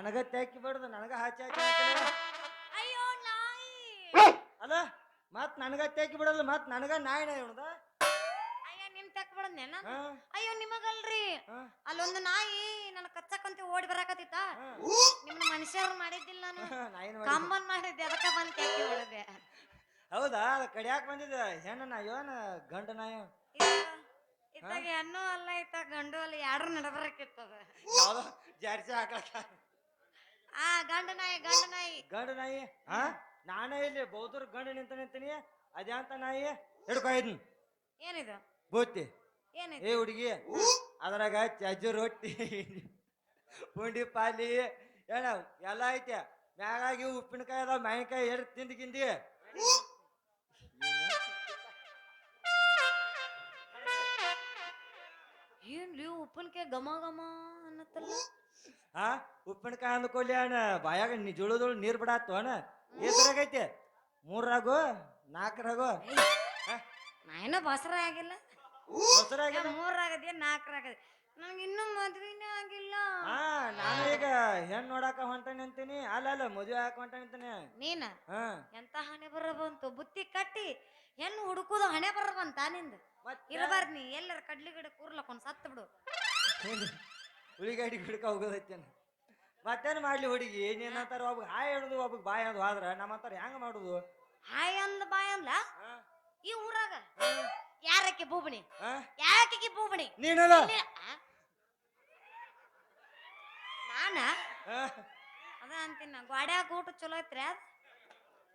ನನಗ ತ್ಯಾಕಿ ಬಡ್ದು ನನಗ ಹಾಚಿ ಹಾಕಿ ಅಯ್ಯೋ ನಾಯಿ. ಅಲ್ಲ ಮತ್ ನನಗ ತ್ಯಾಕಿ ಬಿಡಲ್ಲ ಮತ್ ನನಗ ನಾಯಿನ ಇವನದ ಅಯ್ಯ ನಿಮ್ ತಕ್ಕ ಬಿಡದ್ನೇನ ಅಯ್ಯೋ ನಿಮಗಲ್ರಿ ಅಲ್ಲೊಂದು ನಾಯಿ ನನ್ನ ಕಚ್ಚಕ್ಕಂತ ಓಡಿ ಬರಾಕತ್ತಿತ್ತ ನಿಮ್ನ ಮನುಷ್ಯರು ಮಾಡಿದ್ದಿಲ್ಲ ನಾನು ಕಂಬನ್ ಮಾಡಿದ್ದೆ ಅದಕ್ಕ ಬಂದ್ ತ್ಯಾಕಿ ಬಿಡದೆ. ಹೌದಾ ಕಡಿಯಾಕ ಬಂದಿದ್ದ ಹೆಣ್ಣ ನಾಯೋನ ಗಂಡ ನಾಯ ಇತ್ತಾಗ ಹೆಣ್ಣು ಅಲ್ಲ ಇತ್ತ ಗಂಡು ಅಲ್ಲ ಯಾರು ನಡಬರಕ್ಕಿತ್ತದ ಯಾವ್ದೋ ಜಾರ್ಸಿ ಹಾಕಕ್ಕ ಗಂಡ ನಾಯಿ ಗಂಡ ನಾಯಿ ಗಂಡ ನಾಯಿ ನಾನೇ ಇಲ್ಲಿ ಬೌದ್ಧರು ಗಂಡ ನಿಂತೀನಿ ಅದ್ಯಾಂತ ನಾಯಿ ಹಿಡ್ಕೊ ಇದನ್ ಏನಿದು ಬೋತಿ ಏನಿದು ಏ ಹುಡುಗಿ ಅದ್ರಾಗ ಚಜ್ಜು ರೊಟ್ಟಿ ಪುಂಡಿ ಪಾಲಿ ಏನ ಎಲ್ಲ ಐತೆ ಮ್ಯಾಗಾಗಿ ಉಪ್ಪಿನಕಾಯಿ ಅದಾವ ಮಾವಿನಕಾಯಿ ಎಡ್ ತಿಂದು ಗಿಂದಿ ಏನ್ಲಿ ಉಪ್ಪಿನಕಾಯಿ ಘಮ ಘಮ ಅನ್ನತ್ತಲ್ಲ ಉಪ್ಪಿನಕಾಯಿ ಅಂದ್ಕೊಳ್ಳಿ ಅಣ್ಣ ಬಾಯಾಗ ಜೋಳದೊಳು ನೀರ್ ಬಿಡಾತು ಅಣ್ಣ ಏಸರಾಗೈತೆ 3 ರಾಗು 4 ರಾಗು ನಾಯಿನ ಬಸರ ಆಗಿಲ್ಲ ಬಸರಾಗಿಲ್ಲ 3 ಆಗದೆ 4 ಆಗದೆ ನನಗೆ ಇನ್ನೂ ಮದ್ವಿನೇ ಆಗಿಲ್ಲ ನಾನು ಈಗ ಹೆಣ್ ನೋಡಾಕ ಹೊಂಟಾನೆ ಅಂತೀನಿ ಅಲ್ಲ ಮದುವೆ ಹಾಕ ಹೊಂಟಾನೆ ಅಂತಾನೆ ನೀನ ಎಂತ ಹಣೆ ಬರ ಬಂತು ಬುತ್ತಿ ಕಟ್ಟಿ ಹೆಣ್ಣು ಹುಡುಕುದು ಹಣೆ ಬರ ಬಂತ ನಿಂದ ಇರಬಾರ್ದು ನೀ ಎಲ್ಲರ ಕಡ್ಲಿ ಗಿಡ ಕೂರ್ಲಕ್ಕೊಂದ್ ಸತ್ತು ಬಿಡು ಹುಳಿಗಾಡಿ ಗಿಡಕ ಹೋಗೋದೈತೇನ ಮತ್ತೇನ್ ಮಾಡ್ಲಿ ಹುಡುಗಿ ನೀನಂತಾರ ಒಬ್ಬ ಹಾಯ್ ಹೇಳುದು ಒಬ್ಬ ಬಾಯ್ ಅಂದ್ ಆದ್ರ ನಮ್ಮಂತಾರ ಹೆಂಗ ಮಾಡುದು ಹಾಯ್ ಅಂದ ಬಾಯ್ ಅಂದ್ಲ ಈ ಊರಾಗ ಯಾರಕ್ಕೆ ಬೂಬಣಿ ಯಾಕೆ ಬೂಬಣಿ ನೀನಲ್ಲ ನಾನ ಅದ ಅಂತೀನಿ ಗಾಡ್ಯಾಗ ಊಟ ಚಲೋ ಐತ್ರಿ ಅದ್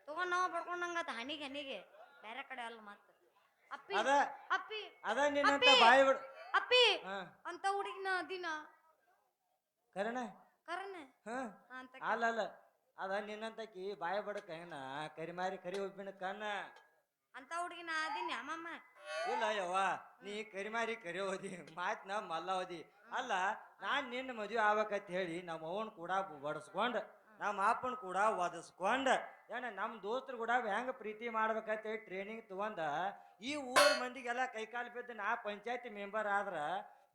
ತಗೊಂಡ್ ನಾವ್ ಬಡ್ಕೊಂಡಂಗತ್ತ ಹನಿಗೆ ಬೇರೆ ಕಡೆ ಅಲ್ಲ ಮತ್ತ ಅಪ್ಪಿ ಅಪ್ಪಿ ಅದ ನಿನ್ನಂತ ಬಾಯಿ ಬಿಡು ಅಪ್ಪಿ ಅಂತ ಹುಡುಗಿನ ದಿನ ಕರಣ ಅಲ್ಲ ಅದ ನಿನ್ನಂತಕಿ ಬಾಯಿ ಬಡಕ ಏನ ಕರಿಮಾರಿ ಕರಿ ಉಪ್ಪಿನ ಕಣ್ಣ ಅಂತ ಹುಡುಗಿನ ಆದಿನಿ ಅಮ್ಮಮ್ಮ ಇಲ್ಲ ಯವ್ವ ನೀ ಕರಿಮಾರಿ ಕರಿ ಓದಿ ಮಾತ್ ನಾ ಮಲ್ಲ ಓದಿ ಅಲ್ಲ ನಾನ್ ನಿನ್ನ ಮದುವೆ ಆಗ್ಬೇಕಂತ ಹೇಳಿ ನಮ್ಮ ಅವನ್ ಕೂಡ ಬಡಸ್ಕೊಂಡ್ ನಮ್ಮ ಅಪ್ಪನ್ ಕೂಡ ಒದಸ್ಕೊಂಡ್ ಏನ ನಮ್ ದೋಸ್ತರ ಕೂಡ ಹೆಂಗ ಪ್ರೀತಿ ಮಾಡ್ಬೇಕಂತ ಹೇಳಿ ಟ್ರೈನಿಂಗ್ ತಗೊಂಡ ಈ ಊರ್ ಮಂದಿಗೆಲ್ಲ ಕೈಕಾಲು ಬಿದ್ದು ನಾ ಪಂಚಾಯತಿ ಮೆಂಬರ್ ಆದ್ರ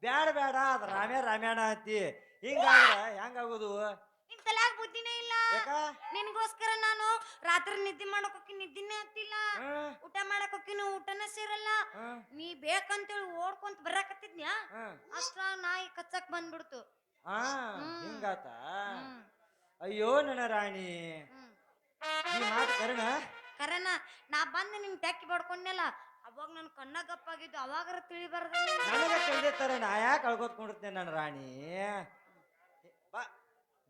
ಬೇಡ ಅದ ರಾಮ್ಯಾಣ ಅಂತಿ ಹಿಂಗಾದ್ರ ಹೆಂಗಾಗುದು ನಿಮ್ ತಲಾಗ ಬುದ್ಧಿನೇ ಇಲ್ಲ ನಿನ್ಗೋಸ್ಕರ ನಾನು ರಾತ್ರಿ ನಿದ್ದೆ ಮಾಡಕ್ ಹೋಗಿ ನಿದ್ದಿನೇ ಆಗ್ತಿಲ್ಲ ಊಟ ಮಾಡಕ್ ಹೋಗಿನ ಊಟನ ಸೇರಲ್ಲ ನೀ ಬೇಕಂತೇಳಿ ಓಡ್ಕೊಂತ ಬರಾಕತ್ತಿದ್ನ್ಯಾ ಅಷ್ಟ ನಾಯಿ ಕಚ್ಚಕ್ ಬಂದ್ಬಿಡ್ತು ಹಿಂಗಾತ ಅಯ್ಯೋ ನನ್ನ ರಾಣಿ ಈ ಮಾತು ಕರೆನ ನಾ ಬಂದು ನಿನ್ ಟ್ಯಾಕಿ ಬಡ್ಕೊಂಡೆಲ್ಲ ಅವಾಗ ನನ್ ಕಣ್ಣಾಗಪ್ಪಾಗಿದ್ದು ಅವಾಗಾರ ತಿಳಿಬಾರ್ದ ನನಗ ತಿಳಿದಿರ್ತಾರ ನಾ ಯಾಕೆ ಕಳ್ಕೊತ್ಕೊಂಡಿರ್ತೇನೆ ನನ್ನ ರಾಣಿ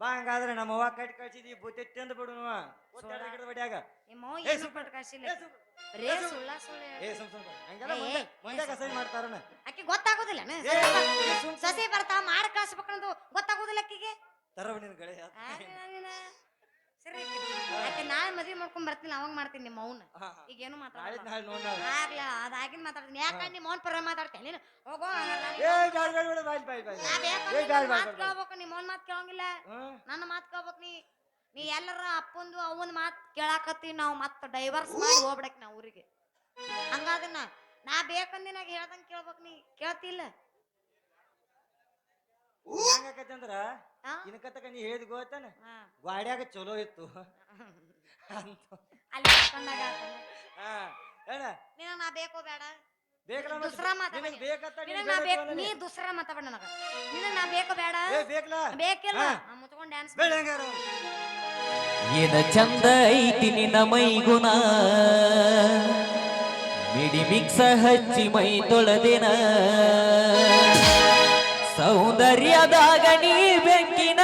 ಬಾ ಹಂಗಾದ್ರೆ ನಮ್ಮ ಅವ್ವ ಕಟ್ಟಿ ಕಳ್ಸಿದಿ ಬುತ್ತಿ ತಿಂದು ಬಿಡು ಬಡಿಯಾಗ ಮಾಡ್ತಾರ ಆಕಿ ಗೊತ್ತಾಗೋದಿಲ್ಲ ಸಸಿ ಬರ್ತಾ ಮಾಡಿ ಕಳ್ಸ್ಬೇಕಂದು ಗೊತ್ತಾಗೋದಿಲ್ಲ ಆಕಿಗೆ ತರವ ನಿನ್ ಗಳೆ ಸರಿ ನಾಳೆ ಮದ್ವಿ ಮಾಡ್ಕೊಂಡ್ ಬರ್ತೀನಿ ಅವಾಗ ಮಾಡ್ತೀನಿ ನಿಮ್ಮ ಮೌನ ಈಗ ಏನು ಮಾತಾಡ್ಲ ಅದಾಗಿನ ಮಾತಾಡ್ತೀನಿ ಯಾಕಂದ್ರೆ ನಿಮ್ಮ ಮೌನ್ ಪರ ಮಾತಾಡ್ತೇನೆ ನೀನು ಹೋಗೋ ಕೇಳ್ಬೇಕು ನಿಮ್ಮ ಮೌನ್ ಮಾತು ಕೇಳಂಗಿಲ್ಲ ನನ್ನ ಮಾತು ಕೇಳ್ಬೇಕು ನೀ ಎಲ್ಲರ ಅಪ್ಪಂದು ಅವನ್ ಮಾತು ಕೇಳಾಕತ್ತಿ ನಾವು ಮತ್ತ ಡೈವರ್ಸ್ ಮಾಡಿ ಹೋಗ್ಬಿಡಕ್ ನಾ ಊರಿಗೆ ಹಂಗಾದನ್ನ ನಾ ಬೇಕಂದಿನಾಗ ಹೇಳ್ದಂಗ ಕೇಳ್ಬೇಕು ನೀ ಕೇಳ್ತಿಲ್ಲ ಹೆಂಗಾಕತ್ತಂದ್ರ ಇನ್ಕತ್ತಕ ನೀ ಹೇಳಿದ್ ಗೊತ್ತಾನ ಗಾಡ್ಯಾಗ ಚಲೋ ಇತ್ತು ಅಲ್ಲಿ ನಾ ಬೇಕೋ ಬೇಡ ನೀ ದುಸ್ರಾ ಮಾತಾಡ ನನಗ ನಾ ಬೇಕೋ ಬೇಡ ಬೇಕಿಲ್ಲ ಮುಚ್ಕೊಂಡ್ ಡ್ಯಾನ್ಸ್ ಏನ ಚಂದ ಐತಿ ನಿನ್ನ ಮೈಗುಣ ಮಿಡಿ ಮಿಕ್ಸ ಹಚ್ಚಿ ಮೈ ತೊಳೆದಿನ ಸೌಂದರ್ಯದಾಗ ನೀ ಬೆಂಕಿನ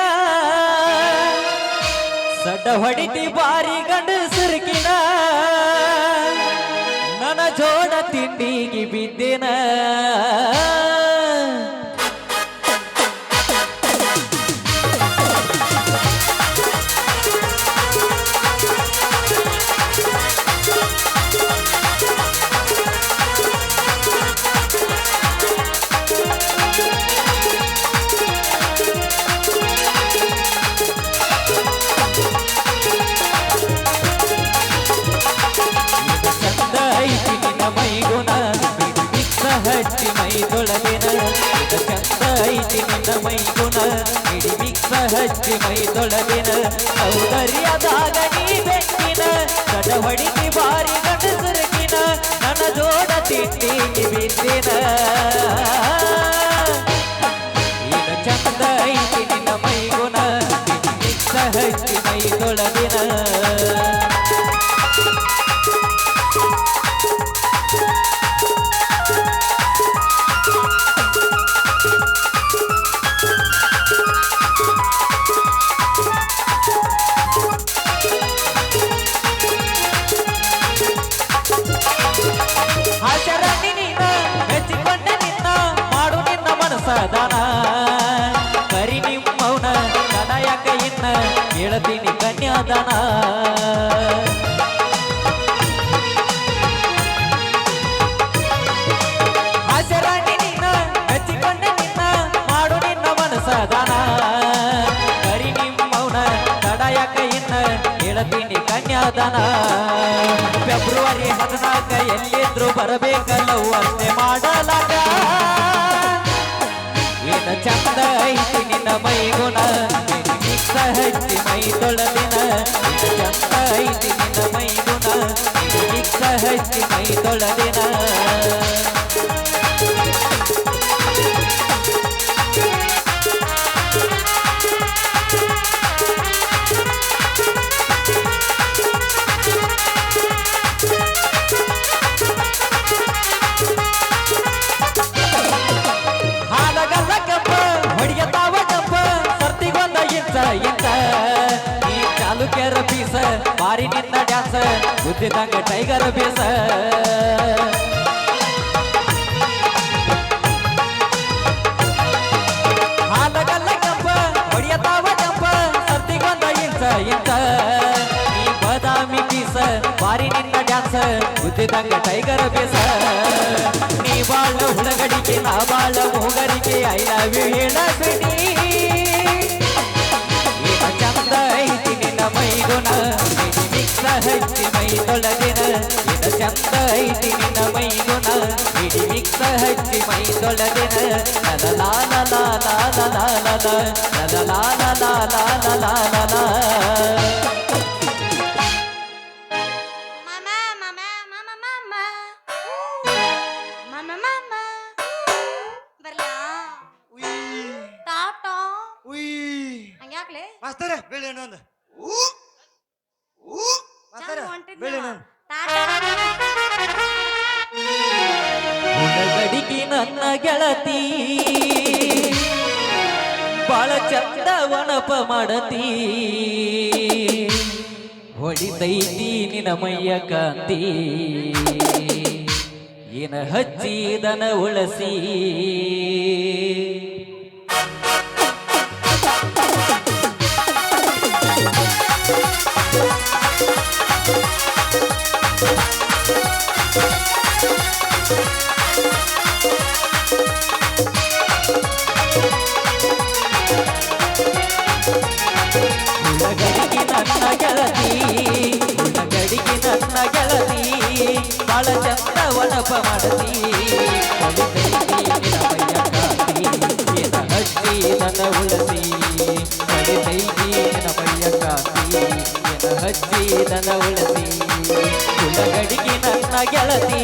ಸಡ್ಡ ಹೊಡಿತಿ ಬಾರಿ ಗಂಡು ಸುರುಕಿನ ನನ್ನ ಜೋಡ ತಿಂಡಿಗೆ ಬಿದ್ದಿನ ಹಚ್ಚಿ ಮೈ ತೊಳೆದಿನ ಚಂದ ಐತಿ ನಿನ್ನ ಮೈ ಗುಣ ಹಿಡಿ ಮಿಕ್ಸ ಮಿಕ್ಸ ಹಚ್ಚಿ ಮೈ ತೊಳೆದಿನ ಸೌಂದರ್ಯದಾಗ ನೀ ಬೆಕ್ಕಿನ ಕಡ ಹೊಡಿತಿ ಬಾರಿ ಗಂಡಸರಕಿನ ನನ್ನ ಜೋಡ ತಿಂಡಿಗೆ ಬಿದ್ದಿನ ಈಗ ಚಂದ ಐತಿ ನಿನ್ನ ಮೈಗುಣ ಮಿಕ್ಸ ಹಚ್ಚಿ ಮೈ ತೊಳೆದಿನ ಹಾಸ್ಯರಾಣಿ ನೀನ ಮೆಚ್ಚಿಕೊಂಡ ನಿನ್ನ ಮಾಡು ನಿನ್ನ ಮನಸದಾನ ಕರಿ ನಿಮ್ಮವನ ದನ ಯಾಕ ಇನ್ನ ಹೇಳ್ತೀನಿ ಕನ್ಯಾದಾನ ಹಾಸ್ಯರಾಣಿ ನೀನ ಮೆಚ್ಚಿಕೊಂಡ ನಿನ್ನ ಮಾಡು ನಿನ್ನ ಮನಸದಾನ ಕರಿ ನಿಮ್ಮವನ ದನ ಯಾಕ ಇನ್ನ ಹೇಳ್ತೀನಿ ಕನ್ಯಾದಾನ ಫೆಬ್ರವರಿ 14 ಎಲ್ಲಿದ್ರು ಬರಬೇಕಲ್ಲವು ಅಷ್ಟೇ ಮಾಡಲಾಗ ಏನ ಚಂದ ಐತಿ ನಿನ್ನ ಮೈಗುಣ ಮಿಕ್ಸ ಹಚ್ಚಿ ಮೈ ತೊಳೆದಿನ ಚಂದ ಐತಿ ನಿನ್ನ ಮೈಗುಣ ಮಿಕ್ಸ ಹಚ್ಚಿ ಮೈ ತೊಳೆದಿನ ನೀ ಚಾಲುಕ್ಯರ ಪೀಸ ಬಾರಿ ನಿನ್ನ ಡ್ಯಾನ್ಸ ಬುದ್ಧಿದಂಗ ಟೈಗರ್ ಬೀಸ ಹಾಲಗಲ್ಲ ಕೆಂಪ ಹೊಡಿಯತಾವ ಕೆಂಪ ಸರ್ತಿಗೊಂದ ಇಂಚ ನೀ ಬಾದಾಮಿ ಪೀಸ ಬಾರಿ ನಿನ್ನ ಡ್ಯಾನ್ಸ ಬುದ್ಧಿದಂಗ ಟೈಗರ್ ಬೀಸ ನೀ ಬಾಳ ಹುಳಗಡಿಕೆ ನಾ ಬಾಳ ಮೂಗರಿಕೆ ಐ ಲವ್ ಯು ಹೇಳಬೇಡಿ ಚಂದ ಐತಿ ನಿನ್ನ ಮೈಗುಣ ಮಿಕ್ಸ ಹಚ್ಚಿ ಮೈ ತೊಳೆದಿನ ಇದ ಚಂದ ಐತಿ ನಿನ್ನ ಮೈಗುಣ ಇಡಿ ಮಿಕ್ಸ ಹಚ್ಚಿ ಮೈ ತೊಳೆದಿನ ಲಲ ಲಾಲ ಲಾಲ ಲಾಲ ಲಲ ಲಾಲ ಲಾಲ ಲಾಲ ಮಾಸ್ತರ ಬೆಳಿ ಇನ್ನೊಂದು ಮಾಸ್ತರ ಬೆಳಿ ಇನ್ನೊಂದು ಹುಡುಗಡಿಗೆ ನನ್ನ ಗೆಳತಿ ಬಾಳ ಚಂದ ವನಪ ಮಾಡತಿ ಹೊಡಿತೈತಿ ನಿನ್ನ ಮೈಯ ಕಾಂತಿ ಏನ ಹಚ್ಚಿದನ ಉಳಸಿ ಹುಡುಗಡಿಗೆ ನನ್ನ ಗೆಳತಿ ಬಾಳ ಚಂದ ವನಪ ಮಾಡತಿ ಹೊಡಿತೈತಿ ನಿನ್ನ ಮೈಯ ಕಾಂತಿ ಏನ ಹಚ್ಚಿ ನನ್ನ ಉಳಸಿ ಹೊಡಿತೈತಿ ನಿನ್ನ ಮೈಯ ಕಾಂತಿ ಏನ ಹಚ್ಚಿ ನನ್ನ ಉಳಸಿ ಹುಡುಗಡಿಗೆ ನನ್ನ ಗೆಳತಿ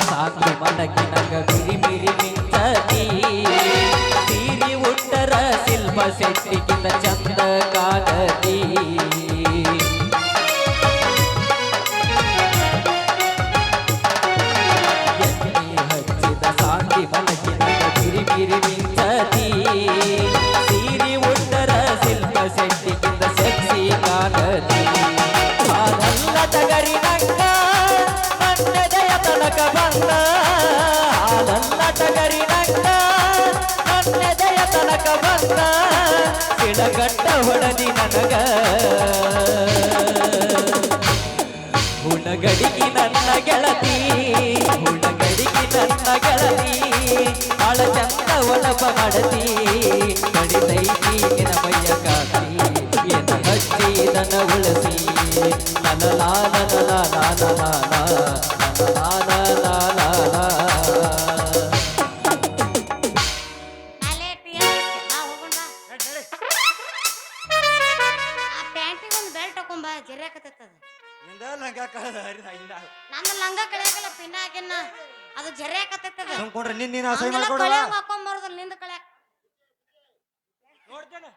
ಸಾಕಿ ಮಡಕಿ ನಂಗ ಬಿರಿ ಬಿರಿ ಮಿಂಚತಿ ಸೀರಿ ಉಟ್ಟರ ಶಿಲ್ಪ ಶೆಟ್ಟಿಗಿಂತ ಚಂದ ಕಾಣತಿ ಹಚ್ಚಿದ ಸಾಕಿ ಮಡಕಿ ನಂಗ ಬಿರಿ ಬಿರಿ ಮಿಂಚತಿ ಸೀರಿ ಉಟ್ಟರ ಶಿಲ್ಪ ಶೆಟ್ಟಿಗಿಂತ ಸೆಕ್ಸಿ ಕಾಣತಿ ಹಾಲಲ್ಲ ಟಗರಿ ನಂಗ ನನ್ನೆದೆಯ ತನಕ ಬಂದ ಹಾಲಲ್ಲ ಟಗರಿ ನಂಗ ನನ್ನೆದೆಯ ತನಕ ಹೊಲಕ ಬಂದ ಸಿಳಗಟ್ಟ ಹೊಡದಿ ನನಗ ಹುಳಗಡಿಗೆ ನನ್ನ ಗೆಳತಿ ಹುಳಗಡಿಗೆ ನನ್ನ ಗೆಳತಿ ಬಾಳ ಚಂದ ಒಳಪ ಮಾಡತಿ ಕಡಿತೈತಿ ನಿನ ಮೈಯ ಕಾತಿ ಏನ ಹಚ್ಚಿದನ ಉಳಸಿ ಅಲ್ಲೇ TRS ಬಾ ಹೋಗೋಣ ಬಾ. ನಡಿ, ನಡಿ. ಆ ಪ್ಯಾಂಟಿಗೆ ಒಂದು ಬೆಲ್ಟ್ ಹಾಕೊಂಬ ಜರ್ಯಾಕತ್ತದ ಇಂದ ಲಂಗ ಕಳೆದ ಹರಿದ ಇಂದ ನನ್ನ ಲಂಗ ಕಳಿಯಾಕಲ್ಲ ಪಿನ್ನ ಹಾಕಿನ ಅದು ಜರ್ಯಾಕತ್ತದ ಸುಮ್ಕೊಂಡ್ರೆ ನೀನ್ ಅಸಹ್ಯ ಮಾಡ್ಕೊಡವ ಹಾಕೊಂಬಾರ್ದು ನಿಂದ ಕಳ್ಯಾಕ ನೋಡ್ತೇನೆ